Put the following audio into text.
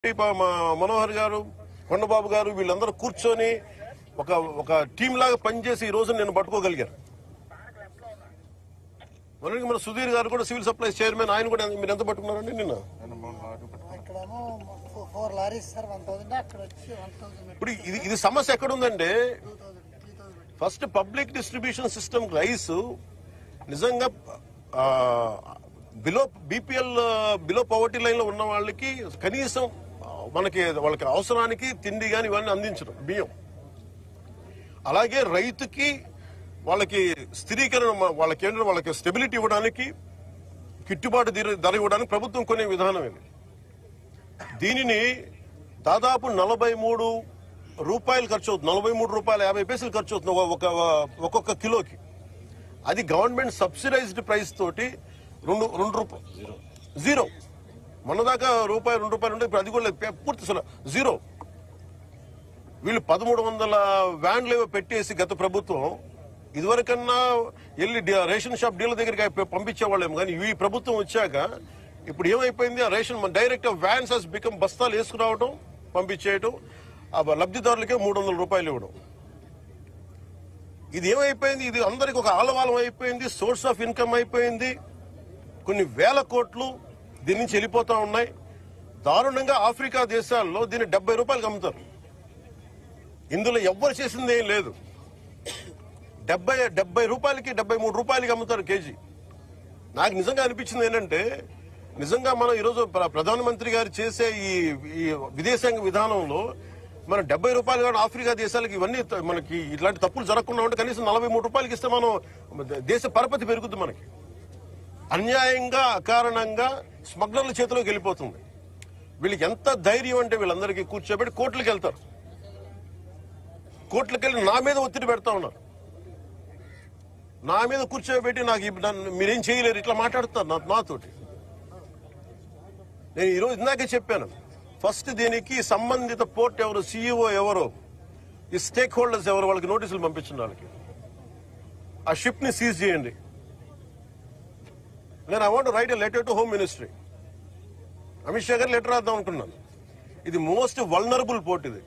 మనోహర్ గారు, కొండబాబు గారు వీళ్ళందరూ కూర్చొని ఒక టీం లాగా పనిచేసి ఈ రోజు నేను పట్టుకోగలిగారు. మన సుధీర్ గారు కూడా సివిల్ సప్లైస్ చైర్మన్, ఆయన కూడా మీరు ఎంత పట్టుకున్నారండి నిన్న? ఇప్పుడు ఇది సమస్య ఎక్కడుందంటే, first public distribution system rice నిజంగా బీపీఎల్ బిలో పవర్టీ లైన్ లో ఉన్న వాళ్ళకి కనీసం వాళ్ళకి అవసరానికి తిండి కానీ ఇవన్నీ అందించడం, బియ్యం. అలాగే రైతుకి వాళ్ళకి స్థిరీకరణ, వాళ్ళకి స్టెబిలిటీ ఇవ్వడానికి, గిట్టుబాటు ధర ఇవ్వడానికి ప్రభుత్వం కొనే విధానం ఇది. దీనిని దాదాపు 43 రూపాయలు ఖర్చు అవుతుంది, 43 రూపాయల 50 పైసలు ఖర్చు అవుతుంది ఒక్కొక్క కిలోకి. అది గవర్నమెంట్ సబ్సిడైజ్డ్ ప్రైస్ తోటి 2 రూపాయలు జీరో. మొన్నదాకా రూపాయి 2 రూపాయలు ఉంటే ఇప్పుడు అది కూడా పూర్తి జీరో. వీళ్ళు 1300 వ్యాన్లు పెట్టేసి గత ప్రభుత్వం, ఇదివరకన్నా వెళ్ళి రేషన్ షాప్ డీలర్ దగ్గరికి పంపించేవాళ్ళేమో, కానీ ఈ ప్రభుత్వం వచ్చాక ఇప్పుడు ఏమైపోయింది, ఆ ration direct vans has become బస్తాలు వేసుకురావడం, పంపించేయడం, ఆ లబ్ధిదారులకే 300 రూపాయలు ఇవ్వడం. ఇది ఏమైపోయింది, ఇది అందరికి ఒక ఆలవాలం అయిపోయింది, సోర్స్ ఆఫ్ ఇన్కమ్ అయిపోయింది. కొన్ని వేల కోట్లు దీని నుంచి వెళ్ళిపోతా ఉన్నాయి. దారుణంగా ఆఫ్రికా దేశాల్లో దీన్ని 70 రూపాయలకు అమ్ముతారు. ఇందులో ఎవ్వరు చేసింది ఏం లేదు. 70 రూపాయలకి 73 రూపాయలకి అమ్ముతారు కేజీ. నాకు నిజంగా అనిపించింది ఏంటంటే, నిజంగా మనం ఈరోజు ప్రధానమంత్రి గారు చేసే ఈ విదేశాంగ విధానంలో మనం 70 రూపాయలు కానీ ఆఫ్రికా దేశాలకి ఇవన్నీ మనకి ఇట్లాంటి తప్పులు జరగకుండా ఉంటే కనీసం 43 రూపాయలకి ఇస్తే మనం దేశ పరపతి పెరుగుద్ది. మనకి అన్యాయంగా అకారణంగా స్మగ్లర్ల చేతిలోకి వెళ్ళిపోతుంది. వీళ్ళకి ఎంత ధైర్యం అంటే, వీళ్ళందరికీ కూర్చోబెట్టి కోర్టులకు వెళ్తారు. కోర్టులకు వెళ్ళి నా మీద ఒత్తిడి పెడతా ఉన్నారు. నా మీద కూర్చోబెట్టి మీరేం చేయలేరు ఇట్లా మాట్లాడుతారు నాతోటి. నేను ఈరోజు ఇందాకే చెప్పాను, ఫస్ట్ దీనికి సంబంధిత పోర్ట్ ఎవరు, సీఈఓ ఎవరు, ఈ స్టేక్ హోల్డర్స్ ఎవరు, వాళ్ళకి నోటీసులు పంపించండి. వాళ్ళకి ఆ షిప్ ని సీజ్ చేయండి. నేను I want right a letter to home ministry. Amit Shah గారు లెటర్ రాద్దాం అనుకున్నాను. ఇది మోస్ట్ వల్నరబుల్ పోర్ట్ ఇది.